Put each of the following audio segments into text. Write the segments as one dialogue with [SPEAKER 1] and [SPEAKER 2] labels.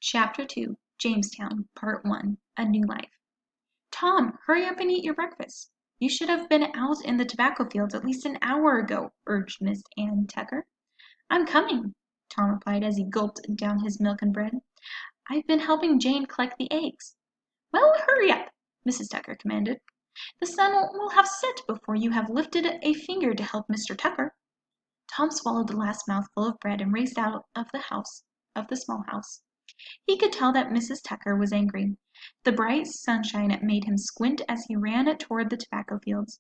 [SPEAKER 1] Chapter 2, Jamestown, Part 1, A New Life. Tom, hurry up and eat your breakfast. You should have been out in the tobacco fields at least an hour ago, urged Miss Ann Tucker. I'm coming, Tom replied as he gulped down his milk and bread. I've been helping Jane collect the eggs. Well, hurry up, Mrs. Tucker commanded. The sun will have set before you have lifted a finger to help Mr. Tucker. Tom swallowed the last mouthful of bread and raced out of the small house. He could tell that Mrs. Tucker was angry. The bright sunshine made him squint as he ran toward the tobacco fields.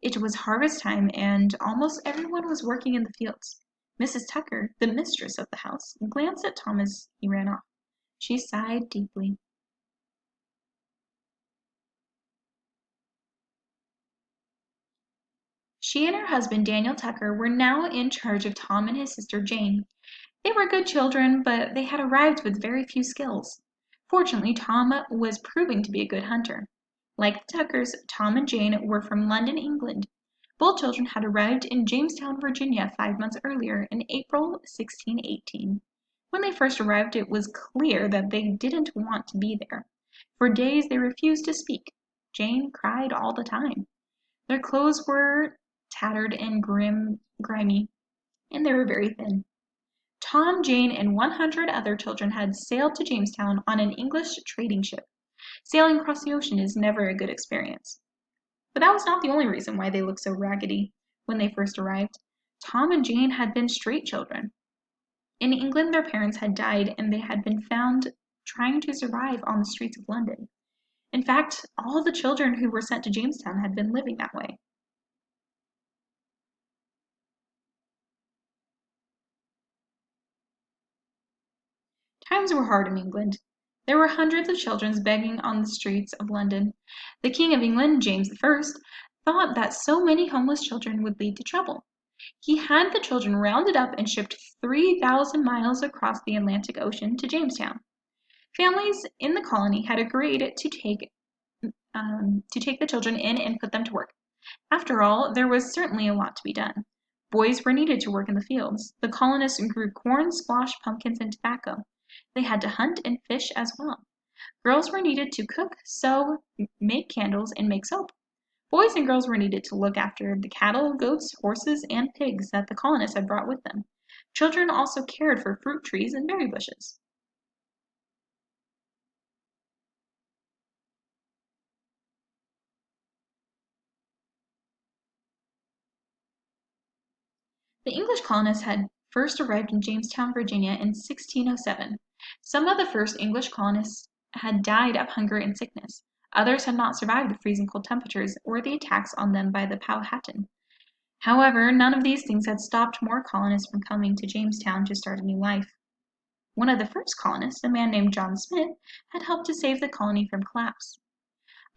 [SPEAKER 1] It was harvest time, and almost everyone was working in the fields. Mrs. Tucker, the mistress of the house, glanced at Tom as he ran off. She sighed deeply. She and her husband, Daniel Tucker, were now in charge of Tom and his sister Jane. They were good children, but they had arrived with very few skills. Fortunately, Tom was proving to be a good hunter. Like the Tuckers, Tom and Jane were from London, England. Both children had arrived in Jamestown, Virginia 5 months earlier, in April 1618. When they first arrived, it was clear that they didn't want to be there. For days they refused to speak. Jane cried all the time. Their clothes were tattered and grimy, and they were very thin. Tom, Jane, and 100 other children had sailed to Jamestown on an English trading ship. Sailing across the ocean is never a good experience. But that was not the only reason why they looked so raggedy when they first arrived. Tom and Jane had been street children. In England, their parents had died, and they had been found trying to survive on the streets of London. In fact, all the children who were sent to Jamestown had been living that way. Times were hard in England. There were hundreds of children begging on the streets of London. The King of England, James I, thought that so many homeless children would lead to trouble. He had the children rounded up and shipped 3,000 miles across the Atlantic Ocean to Jamestown. Families in the colony had agreed to take the children in and put them to work. After all, there was certainly a lot to be done. Boys were needed to work in the fields. The colonists grew corn, squash, pumpkins, and tobacco. They had to hunt and fish as well. Girls were needed to cook, sew, make candles, and make soap. Boys and girls were needed to look after the cattle, goats, horses, and pigs that the colonists had brought with them. Children also cared for fruit trees and berry bushes. The English colonists had first arrived in Jamestown, Virginia in 1607. Some of the first English colonists had died of hunger and sickness. Others had not survived the freezing cold temperatures or the attacks on them by the Powhatan. However, none of these things had stopped more colonists from coming to Jamestown to start a new life. One of the first colonists, a man named John Smith, had helped to save the colony from collapse.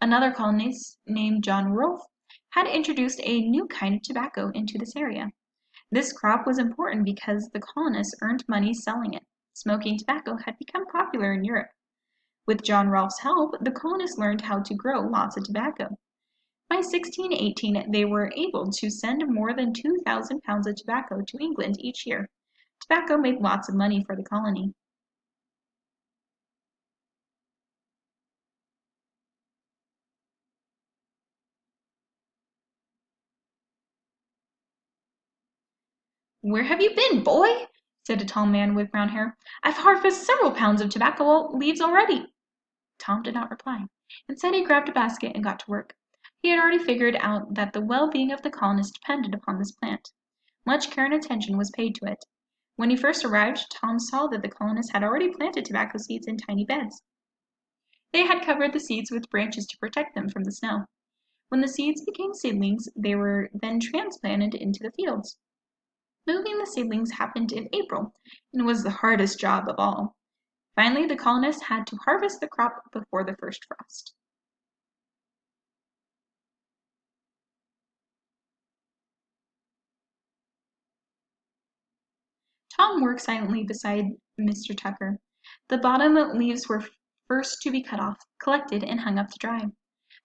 [SPEAKER 1] Another colonist named John Rolfe had introduced a new kind of tobacco into this area. This crop was important because the colonists earned money selling it. Smoking tobacco had become popular in Europe. With John Rolfe's help, the colonists learned how to grow lots of tobacco. By 1618, they were able to send more than 2,000 pounds of tobacco to England each year. Tobacco made lots of money for the colony. Where have you been, boy? Said a tall man with brown hair. I've harvested several pounds of tobacco leaves already. Tom did not reply. Instead, he grabbed a basket and got to work. He had already figured out that the well-being of the colonists depended upon this plant. Much care and attention was paid to it. When he first arrived, Tom saw that the colonists had already planted tobacco seeds in tiny beds. They had covered the seeds with branches to protect them from the snow. When the seeds became seedlings, they were then transplanted into the fields. Moving the seedlings happened in April, and was the hardest job of all. Finally, the colonists had to harvest the crop before the first frost. Tom worked silently beside Mr. Tucker. The bottom leaves were first to be cut off, collected, and hung up to dry.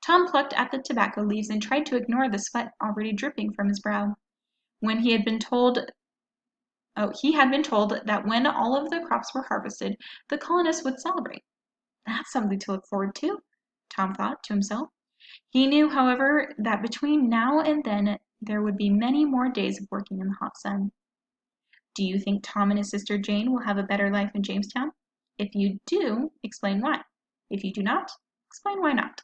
[SPEAKER 1] Tom plucked at the tobacco leaves and tried to ignore the sweat already dripping from his brow. When he had been told Oh, he had been told that when all of the crops were harvested, the colonists would celebrate. That's something to look forward to, Tom thought to himself. He knew, however, that between now and then there would be many more days of working in the hot sun. Do you think Tom and his sister Jane will have a better life in Jamestown? If you do, explain why. If you do not, explain why not.